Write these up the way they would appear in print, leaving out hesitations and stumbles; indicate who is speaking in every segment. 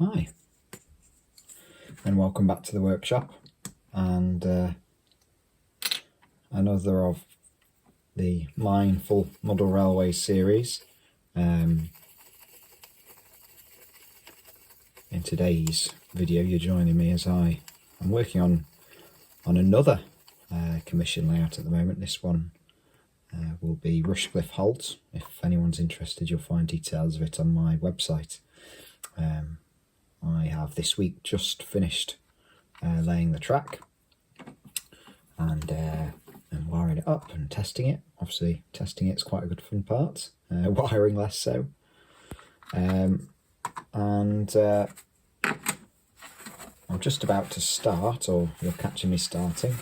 Speaker 1: Hi, and welcome back to the workshop, and another of the Mindful Model Railway series. In today's video you're joining me as I'm working on another commission layout at the moment. This one will be Rushcliffe Halt. If anyone's interested, you'll find details of it on my website. I have this week just finished laying the track and wiring it up and testing it. Obviously testing it's quite a good fun part, wiring less so. And I'm just about to start, or you're catching me starting,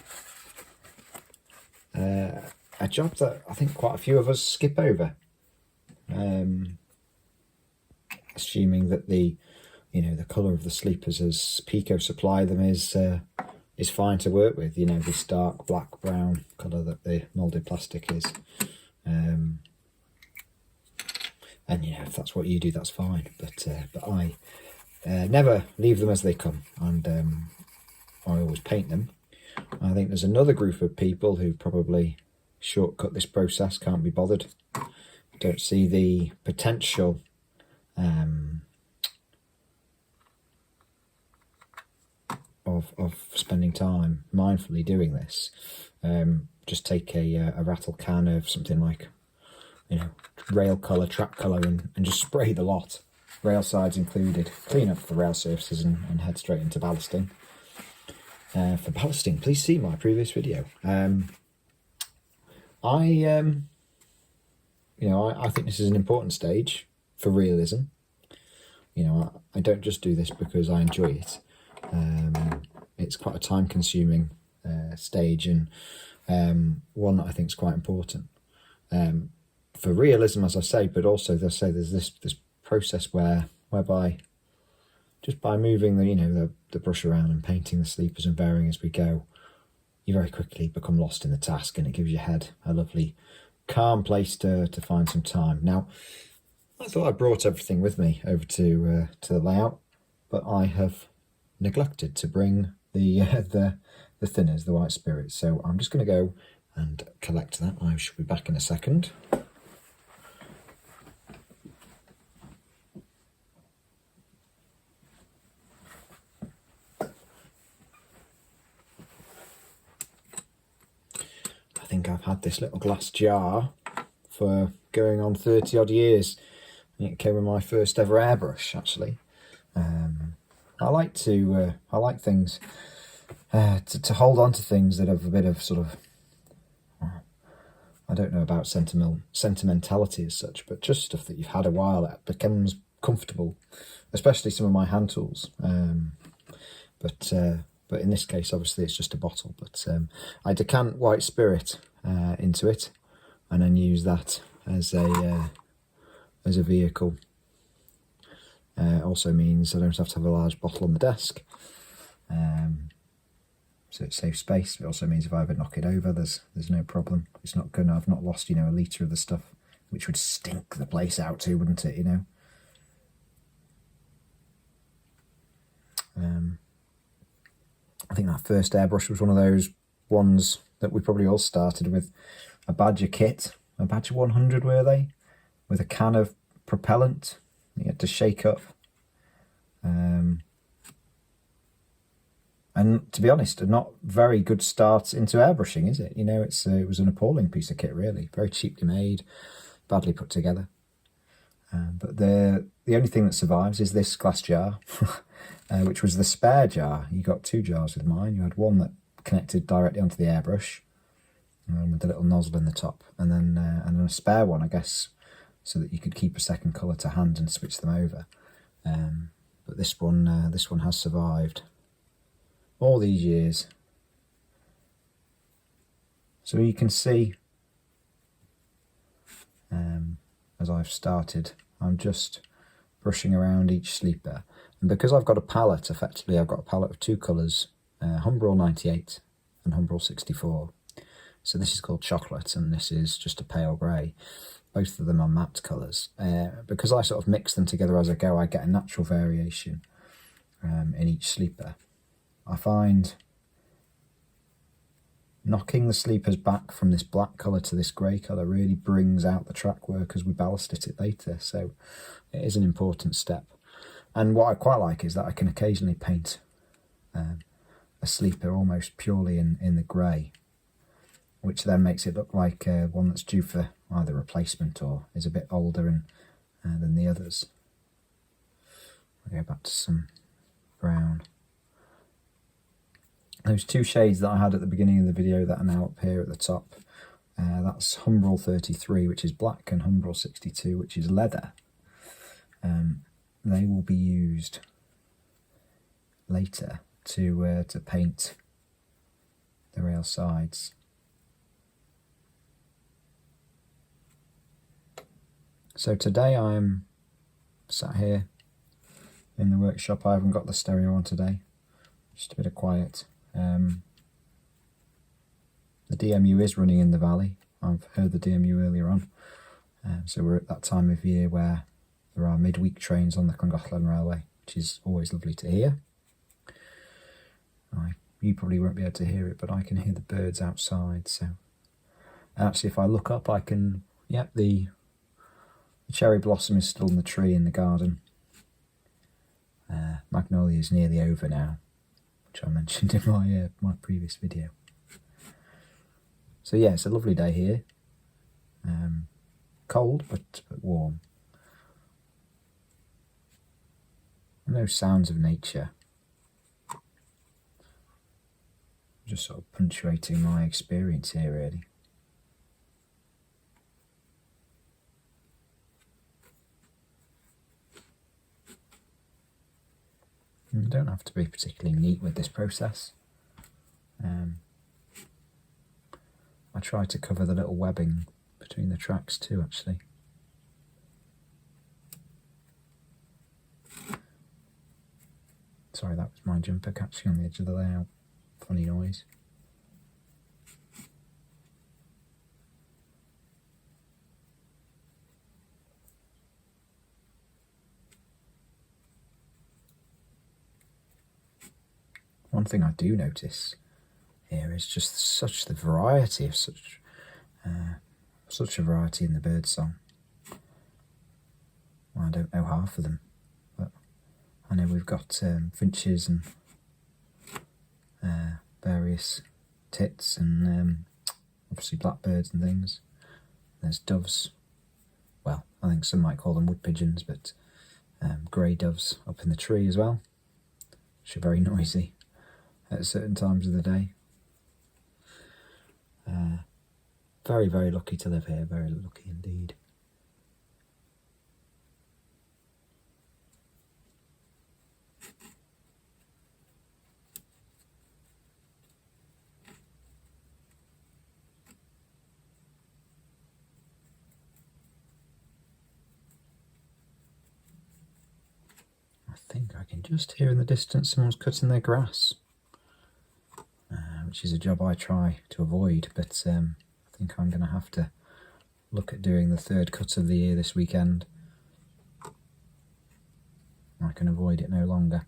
Speaker 1: a job that I think quite a few of us skip over, assuming that the colour of the sleepers as Peco supply them is fine to work with. This dark black brown colour that the moulded plastic is, and if that's what you do, that's fine. But I never leave them as they come, and I always paint them. I think there's another group of people who probably shortcut this process, can't be bothered, don't see the potential of spending time mindfully doing this. Just take a rattle can of something like rail colour, track colour, and just spray the lot, rail sides included. Clean up the rail surfaces and head straight into ballasting. For ballasting, please see my previous video. I think this is an important stage for realism. I don't just do this because I enjoy it. It's quite a time-consuming stage, and one that I think is quite important for realism, as I say. But also, they'll say there's this process whereby just by moving the brush around and painting the sleepers and bearing as we go, you very quickly become lost in the task, and it gives your head a lovely, calm place to find some time. Now, I thought I brought everything with me over to the layout, but I have neglected to bring the thinners, the white spirits. So I'm just going to go and collect that. I shall be back in a second. I think I've had this little glass jar for going on 30 odd years. I think it came with my first ever airbrush, actually. I like things to hold on to things that have a bit of sort of, I don't know about sentimentality as such, but just stuff that you've had a while, it becomes comfortable, especially some of my hand tools. But in this case, obviously, it's just a bottle. But I decant white spirit into it, and then use that as a vehicle. Also means I don't have to have a large bottle on the desk, so it saves space. It also means if I ever knock it over, there's no problem. It's not gonna. I've not lost a litre of the stuff, which would stink the place out too, wouldn't it? I think that first airbrush was one of those ones that we probably all started with. A Badger kit, a Badger 100 were they, with a can of propellant you had to shake up. And to be honest, a not very good start into airbrushing, is it? It was an appalling piece of kit, really. Very cheaply made, badly put together. But the only thing that survives is this glass jar, which was the spare jar. You got two jars with mine. You had one that connected directly onto the airbrush, with the little nozzle in the top, and then a spare one, I guess, so that you could keep a second colour to hand and switch them over. But this one has survived all these years. So you can see, as I've started, I'm just brushing around each sleeper. And because I've got a palette, effectively I've got a palette of two colours, Humbrol 98 and Humbrol 64. So this is called chocolate, and this is just a pale grey. Both of them are matte colours. Because I sort of mix them together as I go, I get a natural variation. in each sleeper. I find knocking the sleepers back from this black colour to this grey colour really brings out the track work as we ballasted it later, so it is an important step. And what I quite like is that I can occasionally paint a sleeper almost purely in the grey, which then makes it look like one that's due for either replacement or is a bit older than the others. I'll go back to some brown. Those two shades that I had at the beginning of the video that are now up here at the top, that's Humbrol 33, which is black, and Humbrol 62, which is leather. They will be used later to paint the rail sides. So today I'm sat here in the workshop. I haven't got the stereo on today, just a bit of quiet. The DMU is running in the valley. I've heard the DMU earlier on. So we're at that time of year where there are midweek trains on the Llangollen Railway, which is always lovely to hear. You probably won't be able to hear it, but I can hear the birds outside. So actually, if I look up, I can, yep, the cherry blossom is still in the tree in the garden. Magnolia is nearly over now, which I mentioned in my previous video. So yeah, it's a lovely day here. Cold, but warm. And those sounds of nature. Just sort of punctuating my experience here, really. You don't have to be particularly neat with this process. I try to cover the little webbing between the tracks too, actually. Sorry, that was my jumper catching on the edge of the layout. Funny noise. One thing I do notice here is just such the variety of such a variety in the bird song. Well, I don't know half of them, but I know we've got finches and various tits and obviously blackbirds and things. There's doves. Well, I think some might call them wood pigeons, but grey doves up in the tree as well, which are very noisy at certain times of the day. Very, very lucky to live here, very lucky indeed. I think I can just hear in the distance someone's cutting their grass, which is a job I try to avoid, but I think I'm going to have to look at doing the third cut of the year this weekend. I can avoid it no longer.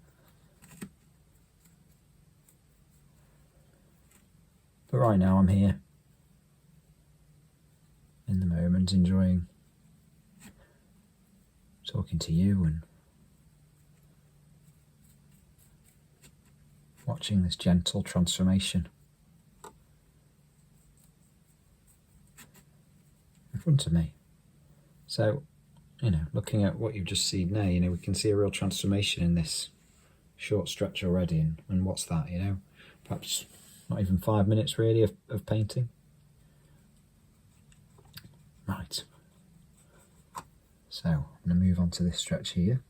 Speaker 1: But right now I'm here, in the moment, enjoying talking to you and watching this gentle transformation in front of me. So, looking at what you've just seen there, we can see a real transformation in this short stretch already. And what's that, perhaps not even 5 minutes really of painting. Right. So, I'm going to move on to this stretch here.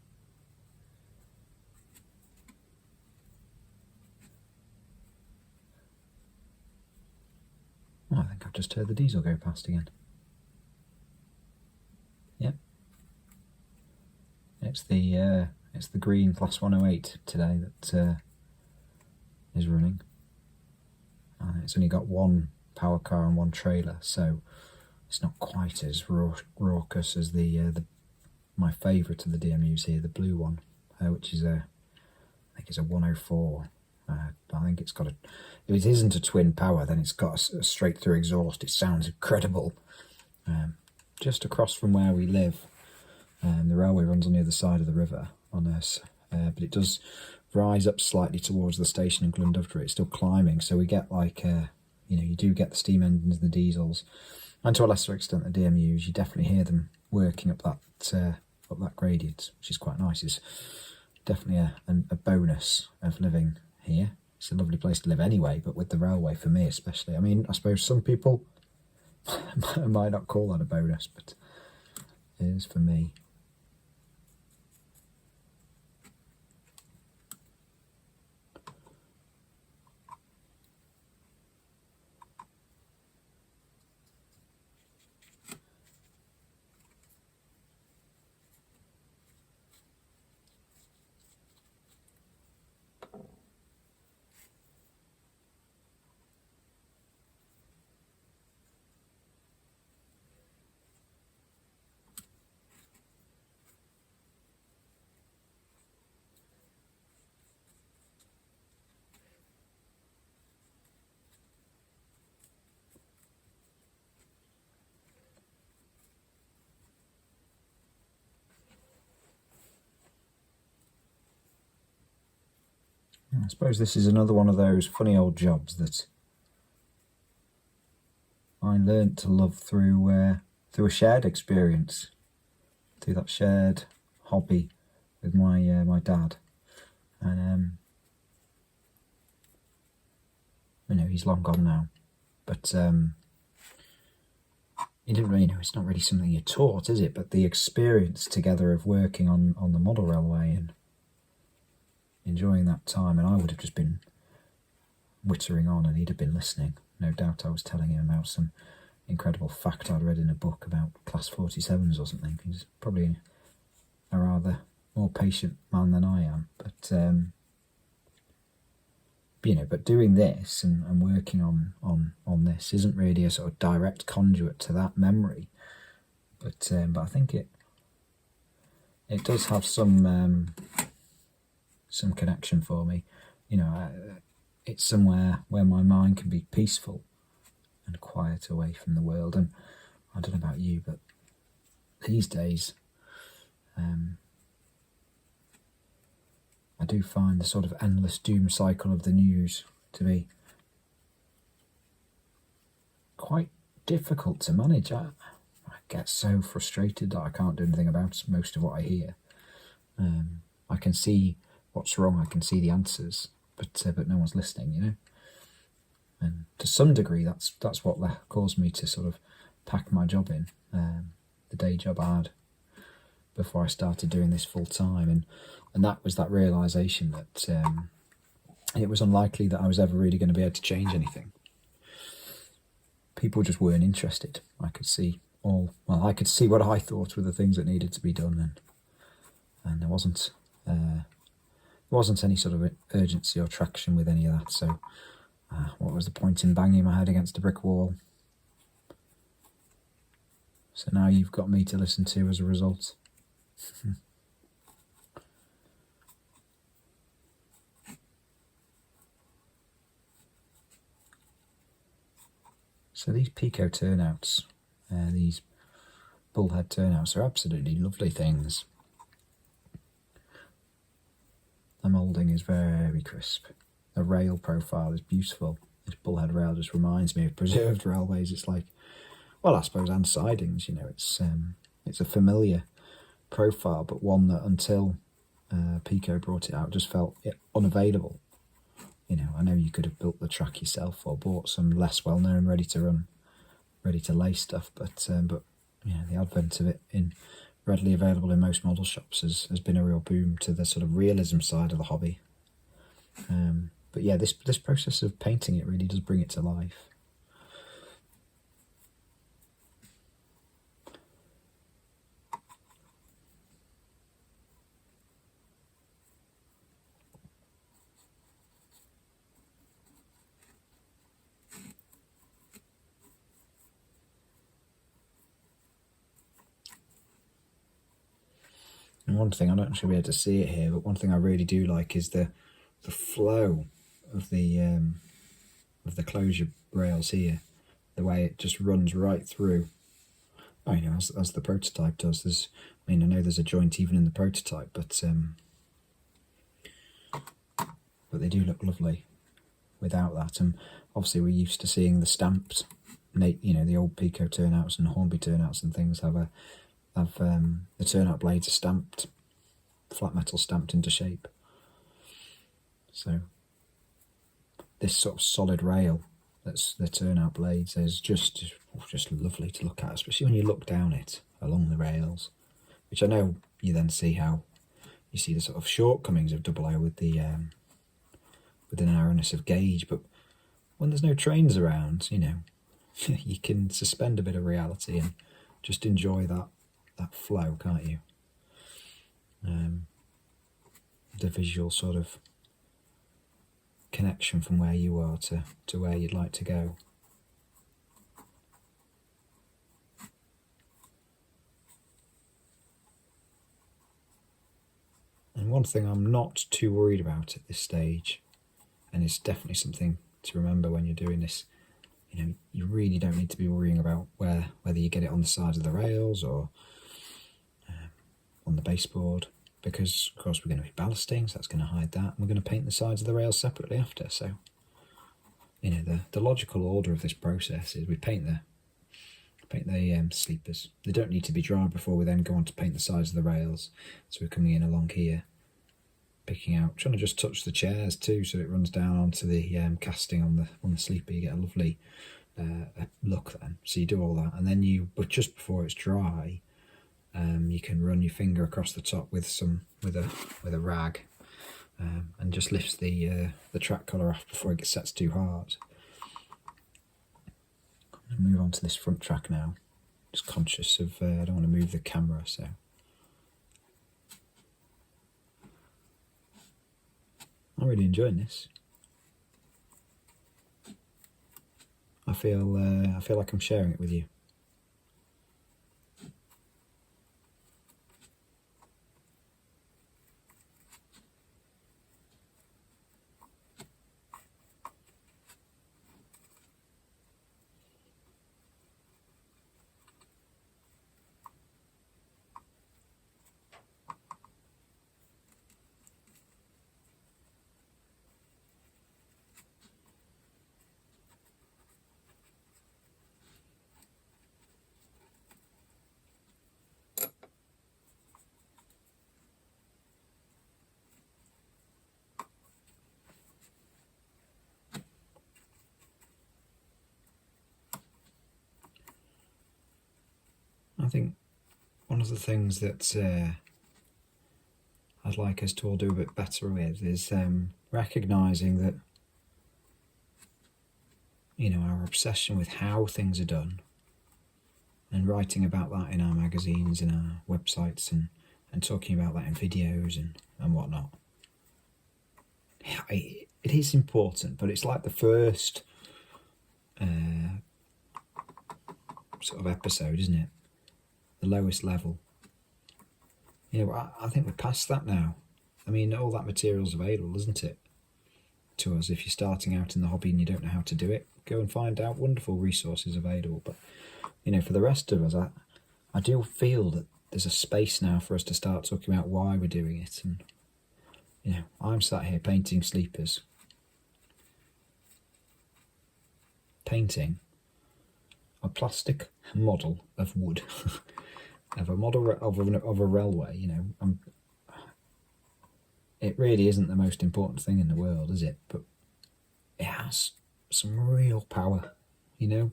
Speaker 1: Oh, I think I've just heard the diesel go past again. Yep. It's the green Class 108 today that is running. It's only got one power car and one trailer, so it's not quite as raucous as my favourite of the DMUs here, the blue one, which is a think it's a 104. I think it's got a, if it isn't a twin power, then it's got a straight through exhaust. It sounds incredible. Just across from where we live, the railway runs on the other side of the river on us, but it does rise up slightly towards the station in Glundufter. It's still climbing, so we get like, you do get the steam engines and the diesels, and to a lesser extent the DMUs. You definitely hear them working up that gradient, which is quite nice. It's definitely a bonus of living here. It's a lovely place to live anyway, but with the railway, for me especially. I mean, I suppose some people might not call that a bonus, but it is for me. I suppose this is another one of those funny old jobs that I learnt to love through a shared experience, through that shared hobby with my dad. And he's long gone now, but he didn't really know. It's not really something you're taught, is it? But the experience together of working on the model railway and enjoying that time, and I would have just been wittering on and he'd have been listening. No doubt I was telling him about some incredible fact I'd read in a book about Class 47s or something. He's probably a rather more patient man than I am. But doing this and working on this isn't really a sort of direct conduit to that memory. But I think it does have some connection for me. It's somewhere where my mind can be peaceful and quiet away from the world. And I don't know about you, but these days I do find the sort of endless doom cycle of the news to be quite difficult to manage. I get so frustrated that I can't do anything about most of what I hear. I can see what's wrong, I can see the answers, but no one's listening, And to some degree, that's what caused me to sort of pack my job in, the day job I had before I started doing this full time, and that was that realisation that it was unlikely that I was ever really going to be able to change anything. People just weren't interested. I could see what I thought were the things that needed to be done, and there wasn't any sort of urgency or traction with any of that. So what was the point in banging my head against a brick wall? So now you've got me to listen to as a result. So these Peco turnouts, these bullhead turnouts, are absolutely lovely things. The moulding is very crisp. The rail profile is beautiful. This bullhead rail just reminds me of preserved railways. It's like, well, I suppose, and sidings. It's a familiar profile, but one that until Peco brought it out just felt unavailable. I know you could have built the track yourself or bought some less well-known, ready-to-run, ready-to-lay stuff, but the advent of it in readily available in most model shops has been a real boom to the sort of realism side of the hobby. But yeah, this process of painting it really does bring it to life. And one thing, I don't actually be able to see it here, but one thing I really do like is the flow of the closure rails here, the way it just runs right through. Oh, you know, as the prototype does. I know there's a joint even in the prototype, but they do look lovely without that. And obviously we're used to seeing the stamped, you know, the old Peco turnouts and Hornby turnouts and things have the turnout blades are stamped, flat metal stamped into shape. So this sort of solid rail that's the turnout blades is just lovely to look at, especially when you look down it along the rails, which I know you then see how you see the sort of shortcomings of double O with the narrowness of gauge, but when there's no trains around, you know, you can suspend a bit of reality and just enjoy that flow, can't you? The visual sort of connection from where you are to where you'd like to go. And one thing I'm not too worried about at this stage, and it's definitely something to remember when you're doing this, you know, you really don't need to be worrying about whether you get it on the sides of the rails or on the baseboard, because of course we're going to be ballasting, so that's going to hide that, and we're going to paint the sides of the rails separately after. So, you know, the logical order of this process is we paint the sleepers. They don't need to be dry before we then go on to paint the sides of the rails. So we're coming in along here, picking out, trying to just touch the chairs too, so it runs down onto the casting on the sleeper. You get a lovely look then. So you do all that, and then but just before it's dry, you can run your finger across the top with a rag, and just lifts the track collar off before it sets too hard. I'm going to move on to this front track now. Just conscious of I don't want to move the camera, so I'm really enjoying this. I feel like I'm sharing it with you. I think one of the things that I'd like us to all do a bit better with is recognising that, you know, our obsession with how things are done, and writing about that in our magazines and our websites, and talking about that in videos and whatnot. It is important, but it's like the first sort of episode, isn't it? The lowest level. You know, I think we're past that now. I mean, all that material's available, isn't it, to us? If you're starting out in the hobby and you don't know how to do it, go and find out. Wonderful resources available. But, you know, for the rest of us, I do feel that there's a space now for us to start talking about why we're doing it. And, you know, I'm sat here painting sleepers. Painting a plastic model of wood. Of a model of a railway, you know. It really isn't the most important thing in the world, is it? But it has some real power, you know.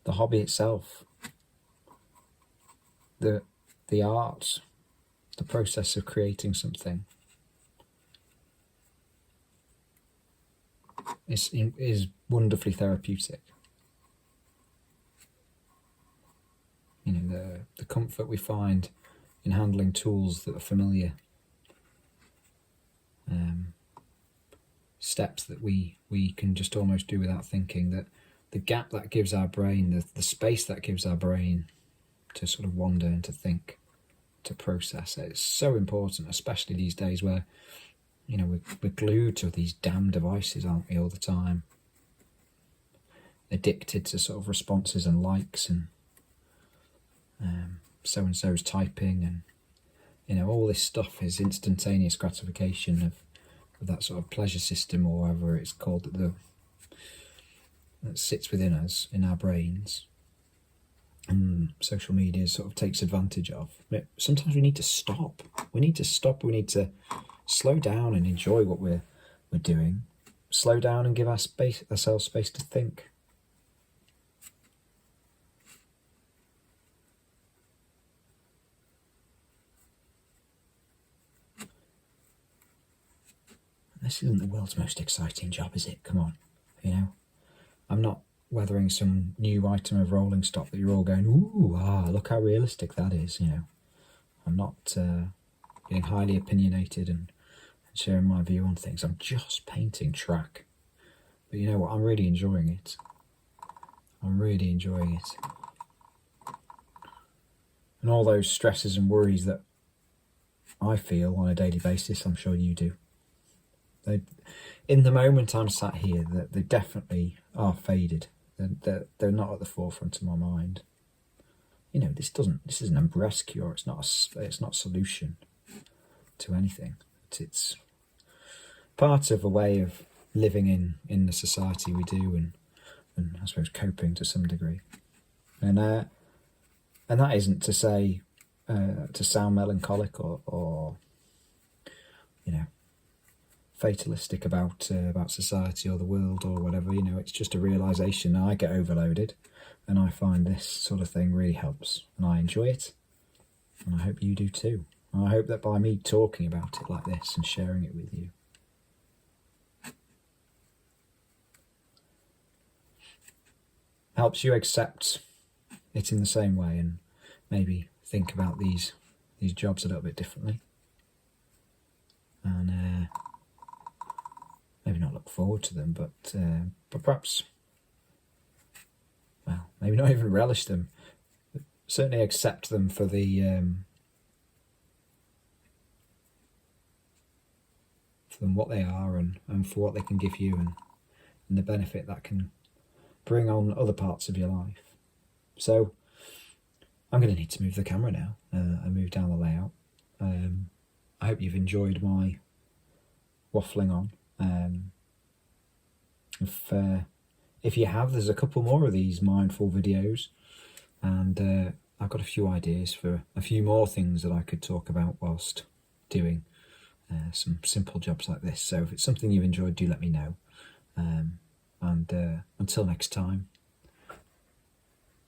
Speaker 1: The hobby itself, the art, the process of creating something is wonderfully therapeutic. You know, the comfort we find in handling tools that are familiar, steps that we can just almost do without thinking, that the gap that gives our brain, the space that gives our brain to sort of wander and to think, to process. It's so important, especially these days where, you know, we're glued to these damn devices, aren't we, all the time? Addicted to sort of responses and likes and so-and-so's typing, and, you know, all this stuff is instantaneous gratification of that sort of pleasure system, or whatever it's called, that sits within us, in our brains. And social media sort of takes advantage of. But sometimes we need to stop. We need to slow down and enjoy what we're doing. Slow down and give ourselves space to think. This isn't the world's most exciting job, is it? Come on, you know. I'm not weathering some new item of rolling stock that you're all going, ooh, look how realistic that is, you know. I'm not getting highly opinionated and sharing my view on things. I'm just painting track. But you know what? I'm really enjoying it. I'm really enjoying it. And all those stresses and worries that I feel on a daily basis, I'm sure you do. In the moment I'm sat here, they definitely are faded. They're not at the forefront of my mind. You know, this isn't a rescue, or it's not a solution to anything. It's part of a way of living in the society we do, and I suppose coping to some degree. And that isn't to say to sound melancholic or you know, fatalistic about society or the world or whatever. You know, it's just a realisation. I get overloaded, and I find this sort of thing really helps, and I enjoy it, and I hope you do too. And I hope that by me talking about it like this and sharing it with you, helps you accept it in the same way, and maybe think about these jobs a little bit differently, and maybe not look forward to them, but perhaps, well, maybe not even relish them. Certainly accept them for them what they are, and for what they can give you, and the benefit that can bring on other parts of your life. So I'm going to need to move the camera now and move down the layout. I hope you've enjoyed my waffling on. If you have, there's a couple more of these mindful videos, and I've got a few ideas for a few more things that I could talk about whilst doing some simple jobs like this. So if it's something you've enjoyed, do let me know. And until next time,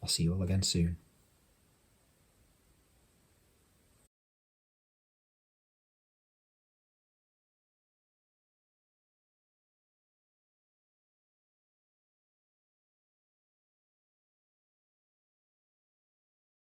Speaker 1: I'll see you all again soon.